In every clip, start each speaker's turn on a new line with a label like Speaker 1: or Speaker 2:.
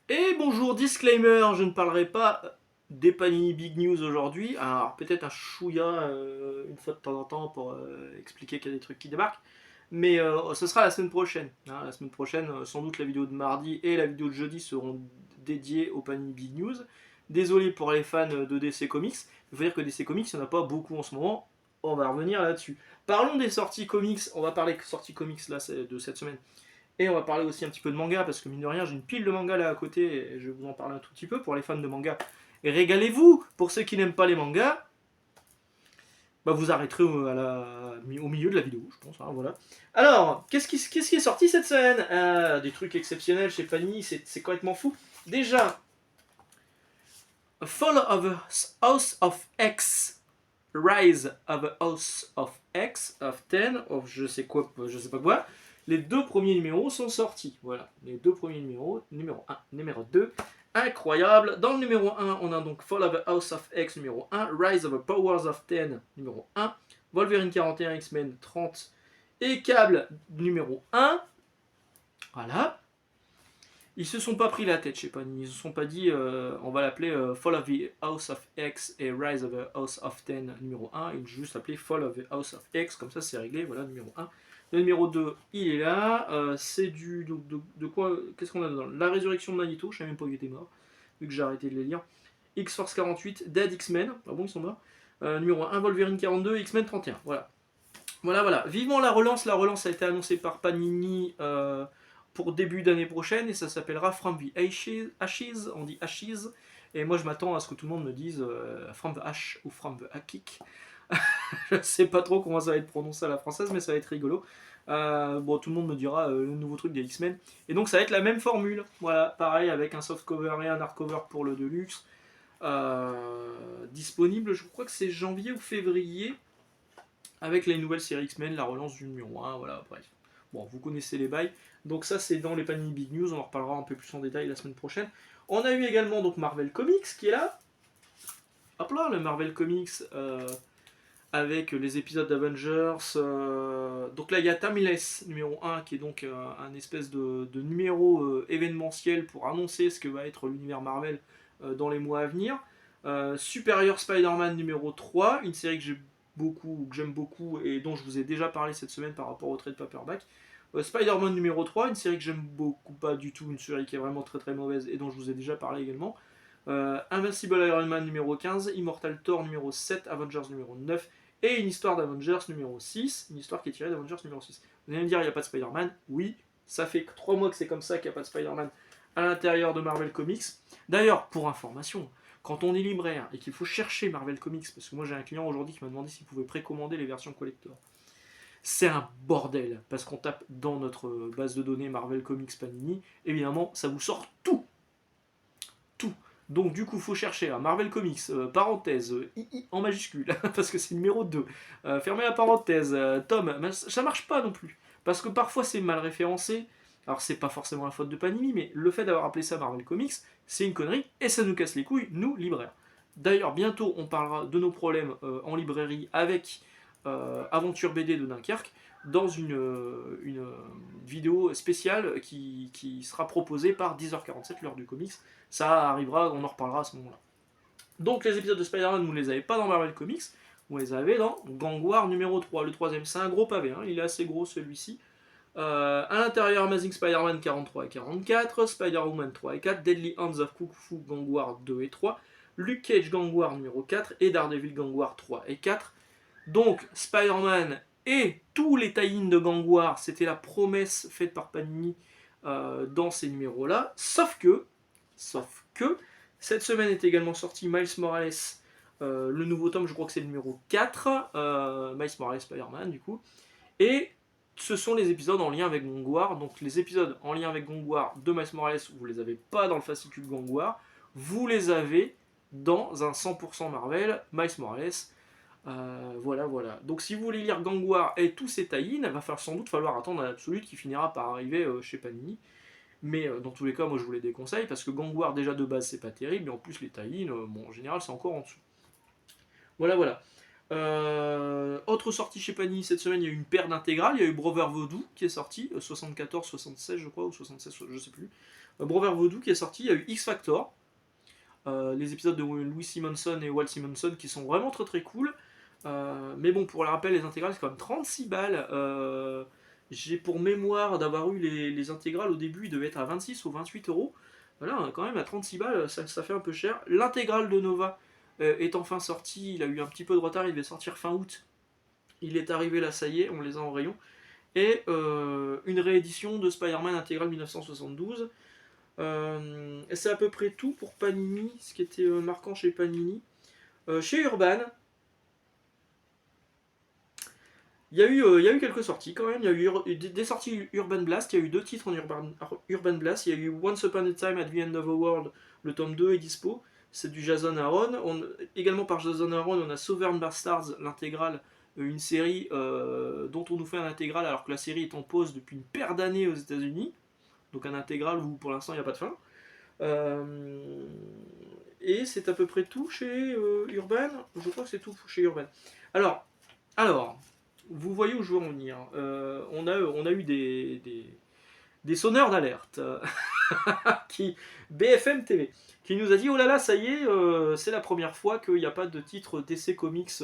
Speaker 1: Et bonjour, disclaimer, je ne parlerai pas des Panini Big News aujourd'hui. Alors peut-être un chouïa une fois de temps en temps pour expliquer qu'il y a des trucs qui débarquent. Mais ce sera la semaine prochaine. Hein. La semaine prochaine, sans doute la vidéo de mardi et la vidéo de jeudi seront dédiées aux Panini Big News. Désolé pour les fans de DC Comics. Il faut dire que DC Comics, il n'y en a pas beaucoup en ce moment. On va revenir là-dessus. Parlons des sorties comics. On va parler sorties comics là, de cette semaine. Et on va parler aussi un petit peu de manga, parce que mine de rien, j'ai une pile de manga là à côté, et je vais vous en parler un tout petit peu pour les fans de manga. Et régalez-vous. Pour ceux qui n'aiment pas les mangas, bah vous arrêterez au milieu de la vidéo, je pense. Hein, voilà. Alors, qu'est-ce qui est sorti cette semaine? Des trucs exceptionnels chez Panini, c'est complètement fou. Déjà, Fall of a House of X, Rise of a House of X, of 10, of je sais quoi, je sais pas quoi. Les deux premiers numéros sont sortis. Voilà, les deux premiers numéros, numéro 1, numéro 2. Incroyable. Dans le numéro 1, on a donc Fall of a House of X numéro 1, Rise of the Powers of 10 numéro 1, Wolverine 41, X-Men 30 et Cable numéro 1. Voilà. Ils se sont pas pris la tête, je sais pas, ils se sont pas dit on va l'appeler Fall of the House of X et Rise of the House of 10 numéro 1, ils ont juste appelé Fall of the House of X, comme ça c'est réglé, voilà numéro 1. Le numéro 2, il est là, c'est du. De quoi. Qu'est-ce qu'on a dedans? La résurrection de Magneto, je savais même pas qu'il était mort, vu que j'ai arrêté de les lire. X-Force 48, Dead X-Men, ah bon, ils sont morts. Numéro 1, Wolverine 42, X-Men 31, voilà. Voilà, voilà. Vivement la relance a été annoncée par Panini pour début d'année prochaine et ça s'appellera From the Ashes, on dit Ashes. Et moi je m'attends à ce que tout le monde me dise From the Ash ou From the Akik. Je sais pas trop comment ça va être prononcé à la française, mais ça va être rigolo. Bon, tout le monde me dira le nouveau truc des X-Men. Et donc ça va être la même formule. Voilà, pareil avec un soft cover et un hardcover pour le Deluxe. Disponible, je crois que c'est janvier ou février avec les nouvelles séries X-Men, la relance du numéro 1, voilà, bref. Bon, vous connaissez les bails. Donc ça, c'est dans les Panini Big News, on en reparlera un peu plus en détail la semaine prochaine. On a eu également donc Marvel Comics qui est là. Hop là, le Marvel Comics avec les épisodes d'Avengers. Donc là, il y a Timeless numéro 1 qui est donc un espèce de numéro événementiel pour annoncer ce que va être l'univers Marvel dans les mois à venir. Superior Spider-Man numéro 3, une série que j'aime beaucoup et dont je vous ai déjà parlé cette semaine par rapport au trade paperback. Spider-Man numéro 3, une série que j'aime beaucoup, pas du tout, une série qui est vraiment très très mauvaise et dont je vous ai déjà parlé également. Invincible Iron Man numéro 15, Immortal Thor numéro 7, Avengers numéro 9 et une histoire d'Avengers numéro 6, une histoire qui est tirée d'Avengers numéro 6. Vous allez me dire, il n'y a pas de Spider-Man? Oui, ça fait 3 mois que c'est comme ça qu'il n'y a pas de Spider-Man à l'intérieur de Marvel Comics. D'ailleurs, pour information, quand on est libraire et qu'il faut chercher Marvel Comics, parce que moi j'ai un client aujourd'hui qui m'a demandé s'il pouvait précommander les versions collector, c'est un bordel, parce qu'on tape dans notre base de données Marvel Comics Panini, évidemment, ça vous sort tout. Tout. Donc du coup, faut chercher à Marvel Comics, parenthèse, II en majuscule, parce que c'est numéro 2. Fermez la parenthèse, tome, mais ça marche pas non plus. Parce que parfois c'est mal référencé. Alors c'est pas forcément la faute de Panini, mais le fait d'avoir appelé ça Marvel Comics, c'est une connerie, et ça nous casse les couilles, nous, libraires. D'ailleurs, bientôt, on parlera de nos problèmes en librairie avec Aventure BD de Dunkerque, dans une vidéo spéciale qui sera proposée par 10h47, l'heure du comics. Ça arrivera, on en reparlera à ce moment-là. Donc les épisodes de Spider-Man, vous ne les avez pas dans Marvel Comics, vous les avez dans Gang War numéro 3, le troisième. C'est un gros pavé, hein, il est assez gros celui-ci. À l'intérieur, Amazing Spider-Man 43 et 44, Spider-Woman 3 et 4, Deadly Hands of Kung Fu Gang War 2 et 3, Luke Cage Gang War numéro 4 et Daredevil Gang War 3 et 4. Donc Spider-Man et tous les tie-ins de Gang War, c'était la promesse faite par Panini dans ces numéros-là, sauf que, cette semaine est également sorti Miles Morales, le nouveau tome, je crois que c'est le numéro 4, Miles Morales Spider-Man du coup, et ce sont les épisodes en lien avec Gang War. Donc les épisodes en lien avec Gang War de Miles Morales, vous les avez pas dans le fascicule Gang War, vous les avez dans un 100% Marvel, Miles Morales. Voilà, voilà. Donc si vous voulez lire Gang War et tous ces tie-in, il va sans doute falloir attendre un Absolute qui finira par arriver chez Panini. Mais dans tous les cas, moi je vous les déconseille parce que Gang War déjà de base c'est pas terrible, mais en plus les tie-in, bon en général c'est encore en dessous. Voilà, voilà. Autre sortie chez Panini cette semaine, il y a eu une paire d'intégrales. Il y a eu Brother Voodoo qui est sorti, 74, 76 je crois, ou 76, je sais plus. Brother Voodoo qui est sorti, il y a eu X Factor, les épisodes de Louis Simonson et Walt Simonson qui sont vraiment très très cool. Mais bon, pour le rappel, les intégrales c'est quand même 36 balles. J'ai pour mémoire d'avoir eu les intégrales au début, ils devaient être à 26 ou 28 euros. Voilà, quand même à 36 balles, ça fait un peu cher. L'intégrale de Nova est enfin sortie, il a eu un petit peu de retard, il devait sortir fin août. Il est arrivé là, ça y est, on les a en rayon. Et une réédition de Spider-Man intégrale 1972. Et c'est à peu près tout pour Panini, ce qui était marquant chez Panini. Chez Urban, il y a eu quelques sorties quand même. Il y a eu des sorties Urban Blast. Il y a eu 2 titres en Urban Blast. Il y a eu Once Upon a Time at the End of the World. Le tome 2 est dispo. C'est du Jason Aaron. Également par Jason Aaron, on a Southern Bastards, l'intégrale. Une série dont on nous fait un intégral alors que la série est en pause depuis une paire d'années aux États-Unis. Donc un intégral où pour l'instant il n'y a pas de fin. Euh, et c'est à peu près tout chez Urban. Je crois que c'est tout chez Urban. Alors, alors, vous voyez où je veux en venir. On a eu des sonneurs d'alerte. qui BFM TV, qui nous a dit oh là là, ça y est, c'est la première fois qu'il n'y a pas de titre DC Comics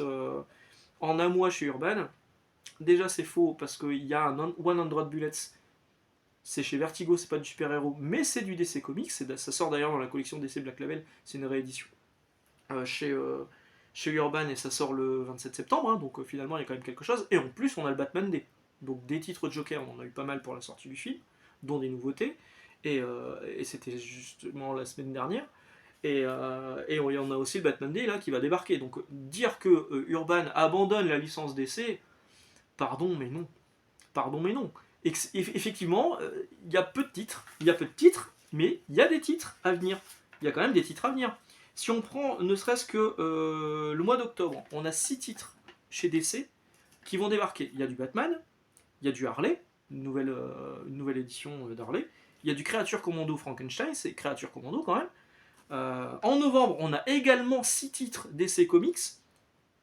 Speaker 1: en un mois chez Urban. Déjà, c'est faux parce qu'il y a un 100 Bullets. C'est chez Vertigo, c'est pas du super-héros, mais c'est du DC Comics. Ça sort d'ailleurs dans la collection DC Black Label, c'est une réédition chez Urban et ça sort le 27 septembre, hein, donc finalement il y a quand même quelque chose. Et en plus, on a le Batman Day. Donc des titres de Joker, on en a eu pas mal pour la sortie du film, dont des nouveautés. Et c'était justement la semaine dernière. Et on a aussi le Batman Day là qui va débarquer. Donc dire que Urban abandonne la licence DC, pardon mais non. Pardon mais non. Effectivement, il y a peu de titres. Il y a peu de titres, mais il y a des titres à venir. Il y a quand même des titres à venir. Si on prend ne serait-ce que le mois d'octobre, on a 6 titres chez DC qui vont débarquer. Il y a du Batman, il y a du Harley, une nouvelle édition d'Harley. Il y a du Créature Commando Frankenstein, c'est Créature Commando quand même. En novembre, on a également 6 titres DC Comics.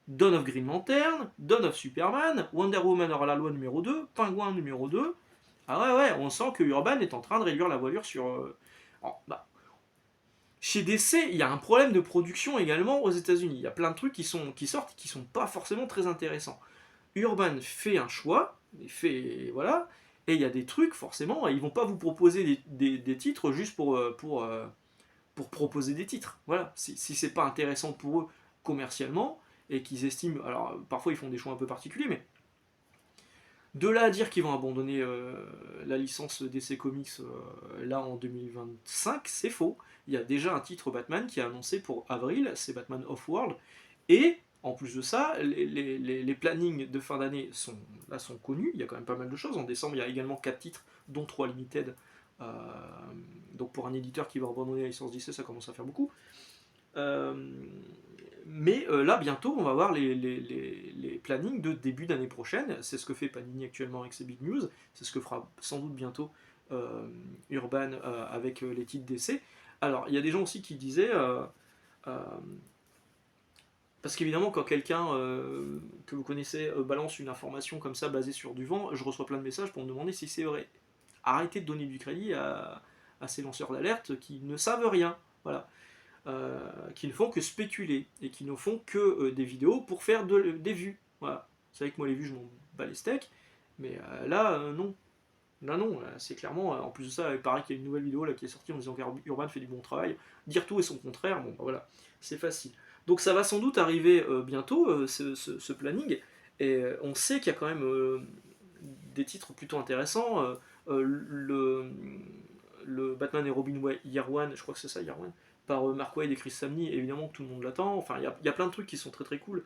Speaker 1: Dawn of Green Lantern, Dawn of Superman, Wonder Woman hors la loi numéro 2, Pingouin numéro 2. Ah ouais, on sent que Urban est en train de réduire la voilure sur... Chez DC, il y a un problème de production également aux États-Unis. Il y a plein de trucs qui sortent qui sont pas forcément très intéressants. Urban fait un choix, voilà, et il y a des trucs, forcément, ils vont pas vous proposer des titres juste pour proposer des titres. Voilà, si c'est pas intéressant pour eux commercialement, et qu'ils estiment, alors parfois ils font des choix un peu particuliers, mais de là à dire qu'ils vont abandonner la licence DC Comics là en 2025, c'est faux. Il y a déjà un titre Batman qui est annoncé pour avril, c'est Batman Off-World, et en plus de ça, les plannings de fin d'année sont connus, il y a quand même pas mal de choses. En décembre, il y a également 4 titres, dont 3 limited. Euh, donc pour un éditeur qui va abandonner la licence DC, ça commence à faire beaucoup. Mais là, bientôt, on va voir les plannings de début d'année prochaine. C'est ce que fait Panini actuellement avec ses Big News. C'est ce que fera sans doute bientôt Urban avec les titres DC. Alors, il y a des gens aussi qui disaient... Euh, parce qu'évidemment, quand quelqu'un que vous connaissez balance une information comme ça basée sur du vent, je reçois plein de messages pour me demander si c'est vrai. Arrêtez de donner du crédit à ces lanceurs d'alerte qui ne savent rien. Voilà. Qui ne font que spéculer et qui ne font que des vidéos pour faire des vues. Voilà. Vous savez que moi les vues je m'en bats les steaks, mais là non. Là non, c'est clairement, en plus de ça, il paraît qu'il y a une nouvelle vidéo là, qui est sortie en disant qu'Urban fait du bon travail. Dire tout et son contraire, bon bah, voilà, c'est facile. Donc ça va sans doute arriver bientôt, ce planning, et on sait qu'il y a quand même des titres plutôt intéressants. Le Batman et Robin Year One, je crois que c'est ça, Year One, par Mark Waid et Chris Samney, évidemment que tout le monde l'attend. Enfin, il y a plein de trucs qui sont très très cool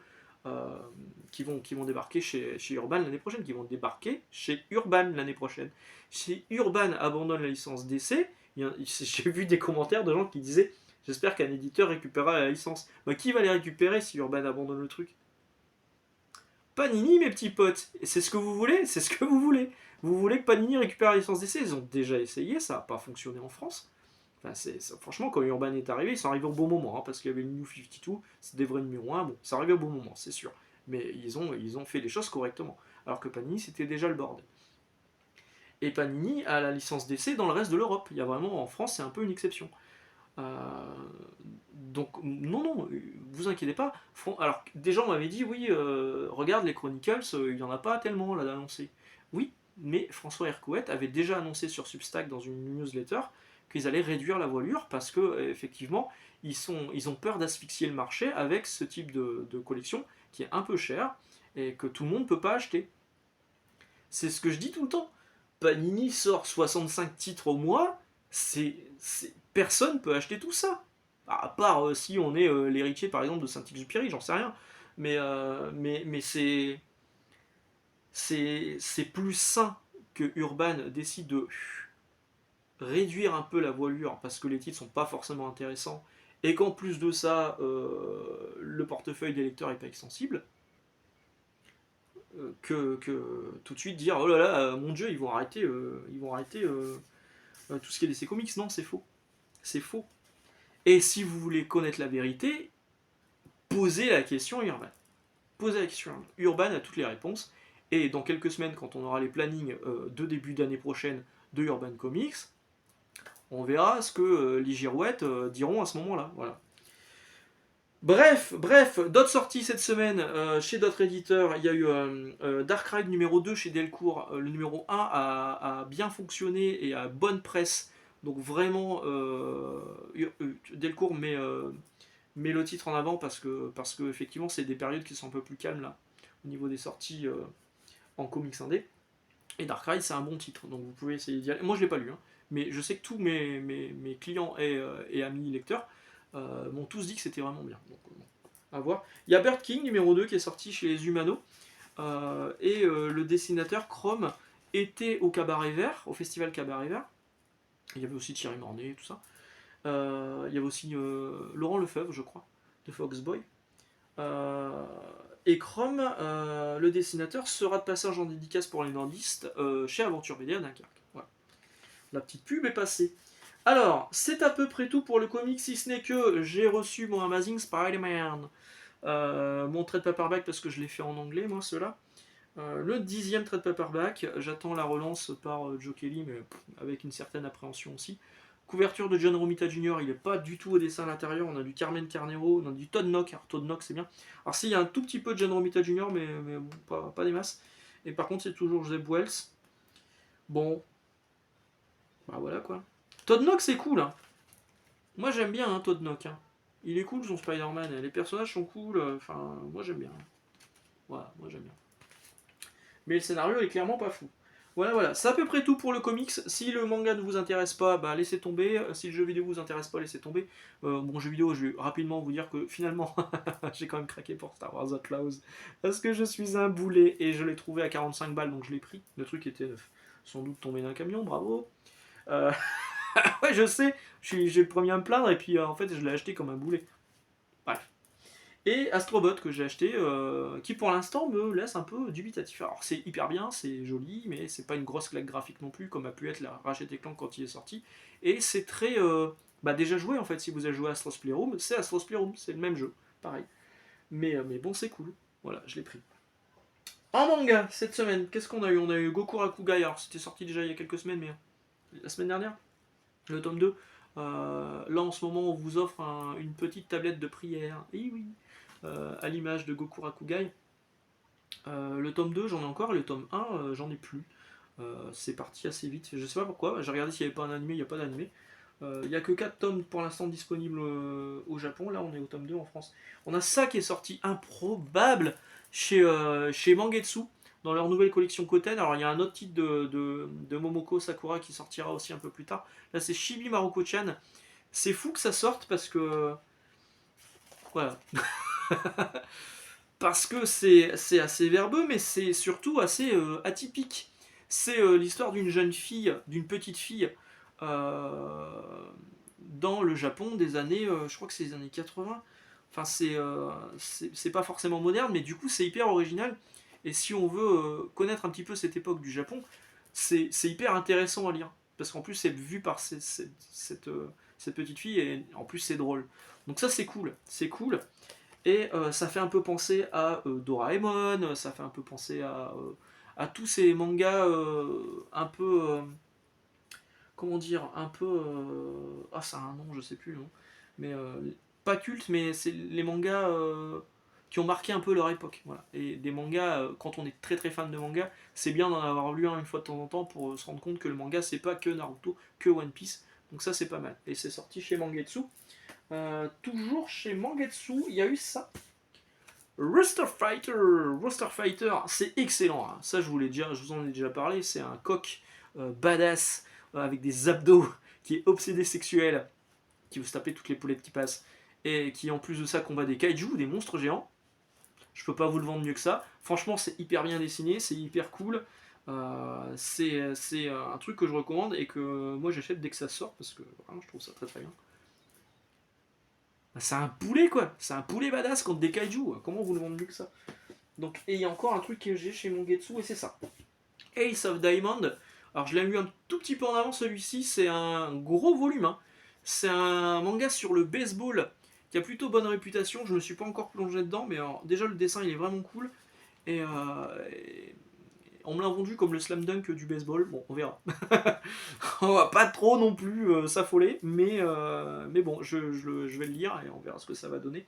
Speaker 1: qui vont débarquer chez Urban l'année prochaine, qui vont débarquer chez Urban l'année prochaine. Si Urban abandonne la licence DC, j'ai vu des commentaires de gens qui disaient j'espère qu'un éditeur récupérera la licence. Bah, qui va les récupérer si Urban abandonne le truc? Panini, mes petits potes. Et c'est ce que vous voulez? C'est ce que vous voulez. Vous voulez que Panini récupère la licence DC? Ils ont déjà essayé, ça n'a pas fonctionné en France. Enfin, franchement, quand Urban est arrivé, ils sont arrivés au bon moment, hein, parce qu'il y avait le New 52, c'est des vrais numéros 1, bon, ça arrivait au bon moment, c'est sûr. Mais ils ont fait les choses correctement. Alors que Panini, c'était déjà le bordel. Et Panini a la licence DC dans le reste de l'Europe. Il y a vraiment, en France, c'est un peu une exception. Euh, donc non, non, vous inquiétez pas. Alors des gens m'avaient dit oui, regarde les Chronicles, il n'y en a pas tellement là d'annoncer. Oui, mais François Hercouet avait déjà annoncé sur Substack dans une newsletter qu'ils allaient réduire la voilure parce que effectivement ils ont peur d'asphyxier le marché avec ce type de collection qui est un peu cher et que tout le monde ne peut pas acheter. C'est ce que je dis tout le temps. Panini sort 65 titres au mois, personne peut acheter tout ça. À part si on est l'héritier par exemple de Saint-Exupéry, j'en sais rien. Mais c'est plus sain que Urban décide de réduire un peu la voilure parce que les titres sont pas forcément intéressants et qu'en plus de ça, le portefeuille des lecteurs est pas extensible. Que tout de suite dire oh là là, mon dieu, ils vont arrêter tout ce qui est DC Comics. Non, c'est faux. C'est faux. Et si vous voulez connaître la vérité, posez la question à Urban. Posez la question à Urban. Urban a toutes les réponses. Et dans quelques semaines, quand on aura les plannings de début d'année prochaine de Urban Comics, on verra ce que les girouettes diront à ce moment-là. Voilà. Bref, d'autres sorties cette semaine chez d'autres éditeurs. Il y a eu Dark Ride numéro 2 chez Delcourt. Le numéro 1 a bien fonctionné et a bonne presse. Donc vraiment, Delcourt met le titre en avant parce que effectivement c'est des périodes qui sont un peu plus calmes là au niveau des sorties en comics indé. Et Dark Ride c'est un bon titre, donc vous pouvez essayer d'y aller. Moi je l'ai pas lu, hein, mais je sais que tous mes clients et amis lecteurs m'ont tous dit que c'était vraiment bien. Donc, à voir. Il y a Bird King numéro 2 qui est sorti chez les Humano. Et le dessinateur Chrome était au Cabaret Vert, au festival Cabaret Vert. Il y avait aussi Thierry Mornay et tout ça. Il y avait aussi Laurent Lefebvre, je crois, de Foxboy. Et Chrome, le dessinateur, sera de passage en dédicace pour les nordistes chez Aventure BD à Dunkerque. Voilà. La petite pub est passée. Alors, c'est à peu près tout pour le comic, si ce n'est que j'ai reçu mon Amazing Spider-Man. Mon trade paperback, parce que je l'ai fait en anglais, moi, ceux-là. Le 10e trade paperback, j'attends la relance par Joe Kelly, mais avec une certaine appréhension aussi. Couverture de John Romita Jr., il n'est pas du tout au dessin à l'intérieur. On a du Carmen Carnero, on a du Todd Knock. Alors, Todd Knock, c'est bien. Alors, s'il y a un tout petit peu de John Romita Jr., mais bon, pas des masses. Et par contre, c'est toujours Joseph Wells. Bon, bah voilà quoi. Todd Knock, c'est cool, hein. Moi, j'aime bien Todd Knock. Hein. Il est cool son Spider-Man. Les personnages sont cool. Enfin, moi, j'aime bien. Voilà, moi, j'aime bien. Mais le scénario est clairement pas fou. Voilà, c'est à peu près tout pour le comics. Si le manga ne vous intéresse pas, bah laissez tomber. Si le jeu vidéo vous intéresse pas, laissez tomber. Bon, jeu vidéo, je vais rapidement vous dire que finalement, j'ai quand même craqué pour Star Wars Outlaws. Parce que je suis un boulet et je l'ai trouvé à 45 balles, donc je l'ai pris. Le truc était sans doute tombé d'un camion, bravo. Ouais, je sais, j'ai le premier à me plaindre et puis en fait, je l'ai acheté comme un boulet. Bref. Et Astrobot que j'ai acheté, qui pour l'instant me laisse un peu dubitatif. Alors c'est hyper bien, c'est joli, mais c'est pas une grosse claque graphique non plus, comme a pu être la Ratchet & Clank quand il est sorti. Et c'est très déjà joué en fait, si vous avez joué à Astro's Playroom, c'est Astro's Playroom, c'est le même jeu, pareil. Mais bon, c'est cool. Voilà, je l'ai pris. En manga, cette semaine, qu'est-ce qu'on a eu? On a eu Goku Rakugai, alors c'était sorti déjà il y a quelques semaines, mais la semaine dernière, le tome 2. Là en ce moment, on vous offre une petite tablette de prière. Et oui, à l'image de Goku Rakugai. Le tome 2, j'en ai encore, et le tome 1, j'en ai plus. C'est parti assez vite. Je sais pas pourquoi, j'ai regardé s'il n'y avait pas un animé, il n'y a pas d'animé. Il n'y a que 4 tomes pour l'instant disponibles au Japon, là on est au tome 2 en France. On a ça qui est sorti improbable chez Mangetsu, dans leur nouvelle collection Koten. Alors il y a un autre titre de Momoko Sakura qui sortira aussi un peu plus tard. Là c'est Chibi Maruko-chan. C'est fou que ça sorte parce que... Voilà. Parce que c'est assez verbeux, mais c'est surtout assez atypique. C'est l'histoire d'une jeune fille, d'une petite fille, euh, dans le Japon des années, je crois que c'est les années 80. Enfin, c'est pas forcément moderne, mais du coup, c'est hyper original. Et si on veut connaître un petit peu cette époque du Japon, c'est hyper intéressant à lire. Parce qu'en plus, c'est vu par cette petite fille, et en plus, c'est drôle. Donc ça, c'est cool. C'est cool. Et ça fait un peu penser à Doraemon, ça fait un peu penser à tous ces mangas un peu, comment dire, un peu, ah ça a un nom, je sais plus le nom, mais pas culte, mais c'est les mangas qui ont marqué un peu leur époque, voilà. Et des mangas, quand on est très très fan de manga, c'est bien d'en avoir lu un une fois de temps en temps pour se rendre compte que le manga c'est pas que Naruto, que One Piece, donc ça c'est pas mal. Et c'est sorti chez Mangetsu. Toujours chez Mangetsu, il y a eu ça. Rooster Fighter, c'est excellent, hein. Ça je vous en ai déjà parlé, c'est un coq badass avec des abdos qui est obsédé sexuel, qui veut se taper toutes les poulettes qui passent, et qui en plus de ça combat des kaiju, des monstres géants. Je peux pas vous le vendre mieux que ça. Franchement, c'est hyper bien dessiné, c'est hyper cool. C'est un truc que je recommande et que moi j'achète dès que ça sort parce que vraiment je trouve ça très très bien. C'est un poulet quoi, c'est un poulet badass contre des kaiju. Comment vous le vendez mieux que ça? Donc, et il y a encore un truc que j'ai chez Mongetsu et c'est ça. Ace of Diamond. Alors je l'ai lu un tout petit peu en avant celui-ci, c'est un gros volume, hein. C'est un manga sur le baseball qui a plutôt bonne réputation. Je me suis pas encore plongé dedans, mais alors, déjà le dessin il est vraiment cool. Et on me l'a vendu comme le slam dunk du baseball. Bon, on verra. On va pas trop non plus s'affoler, mais bon, je vais le lire et on verra ce que ça va donner.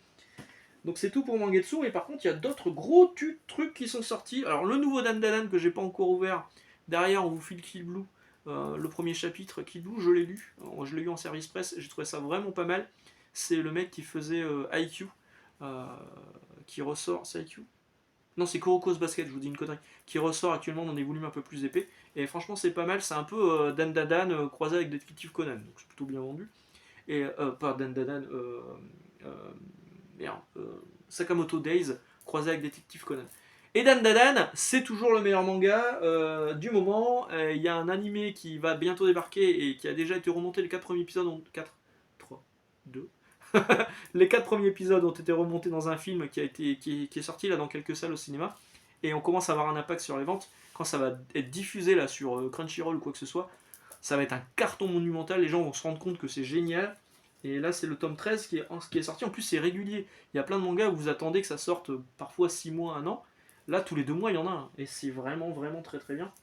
Speaker 1: Donc c'est tout pour Mangetsu, mais par contre il y a d'autres gros trucs qui sont sortis. Alors le nouveau Dandadan que j'ai pas encore ouvert, derrière on vous file Kill Blue, le premier chapitre. Kill Blue je l'ai lu, je l'ai lu en service presse, j'ai trouvé ça vraiment pas mal. C'est le mec qui faisait IQ, euh, qui ressort, c'est IQ? Non, c'est Kuroko's Basket, je vous dis une connerie, qui ressort actuellement dans des volumes un peu plus épais. Et franchement c'est pas mal, c'est un peu Dandadan croisé avec Detective Conan, donc c'est plutôt bien vendu. Et pas Dandadan, merde, Sakamoto Days croisé avec Detective Conan. Et Dandadan, c'est toujours le meilleur manga du moment. Il y a un animé qui va bientôt débarquer et qui a déjà été remonté. Les 4 premiers épisodes ont 4, 3, 2. Les 4 premiers épisodes ont été remontés dans un film qui est sorti là dans quelques salles au cinéma. Et on commence à avoir un impact sur les ventes. Quand ça va être diffusé là sur Crunchyroll ou quoi que ce soit, ça va être un carton monumental. Les gens vont se rendre compte que c'est génial. Et là, c'est le tome 13 qui est sorti. En plus, c'est régulier. Il y a plein de mangas où vous attendez que ça sorte parfois 6 mois, 1 an. Là, tous les 2 mois, il y en a un. Et c'est vraiment, vraiment très très bien.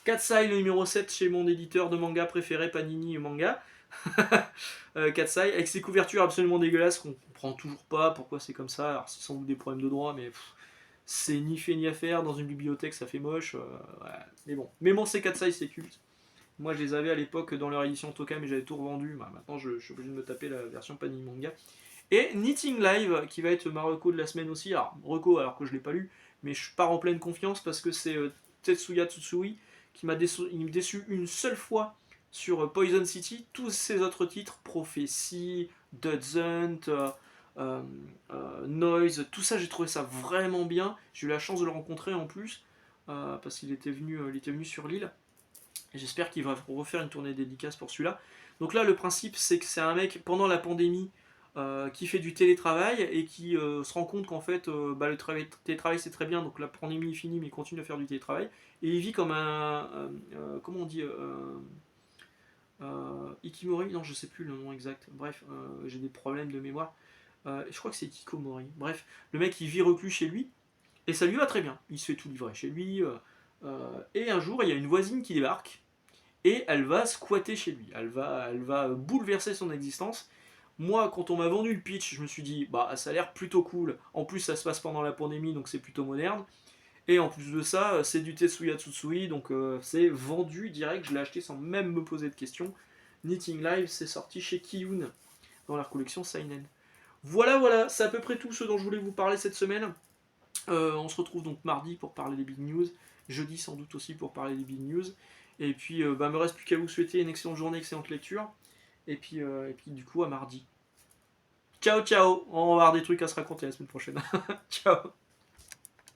Speaker 1: Katsai, le numéro 7 chez mon éditeur de manga préféré, Panini Manga. Katsai, avec ses couvertures absolument dégueulasses qu'on comprend toujours pas pourquoi c'est comme ça. Alors, c'est sans doute des problèmes de droit, mais c'est ni fait ni à faire. Dans une bibliothèque, ça fait moche. Ouais. Mais bon, c'est Katsai, c'est culte. Moi, je les avais à l'époque dans leur édition Toka, mais j'avais tout revendu. Bah, maintenant, je suis obligé de me taper la version Panini Manga. Et Knitting Live, qui va être ma reco de la semaine aussi. Alors, reco, alors que je ne l'ai pas lu, mais je pars en pleine confiance parce que c'est Tetsuya Tsutsui qui m'a déçu une seule fois sur Poison City. Tous ces autres titres, Prophecy, Dud's Hunt, Noise, tout ça, j'ai trouvé ça vraiment bien. J'ai eu la chance de le rencontrer en plus, parce qu'il était venu sur l'île. J'espère qu'il va refaire une tournée dédicace pour celui-là. Donc là, le principe, c'est que c'est un mec, pendant la pandémie, qui fait du télétravail et qui se rend compte qu'en fait, le télétravail c'est très bien, donc la pandémie est finie, mais il continue à faire du télétravail. Et il vit comme comment on dit Ikimori? Non, je sais plus le nom exact. Bref, j'ai des problèmes de mémoire. Je crois que c'est Kikomori. Bref, le mec il vit reclus chez lui et ça lui va très bien. Il se fait tout livrer chez lui. Et un jour, il y a une voisine qui débarque et elle va squatter chez lui. Elle va bouleverser son existence. Moi, quand on m'a vendu le pitch, je me suis dit, bah ça a l'air plutôt cool. En plus, ça se passe pendant la pandémie, donc c'est plutôt moderne. Et en plus de ça, c'est du Tetsuya Tsutsui, donc c'est vendu direct. Je l'ai acheté sans même me poser de questions. Knitting Live, c'est sorti chez Kiyun dans leur collection Seinen. Voilà, c'est à peu près tout ce dont je voulais vous parler cette semaine. On se retrouve donc mardi pour parler des big news, jeudi sans doute aussi pour parler des big news. Et puis, me reste plus qu'à vous souhaiter une excellente journée, excellente lecture. Et puis du coup, à mardi. Ciao, ciao. On va avoir des trucs à se raconter la semaine prochaine. Ciao.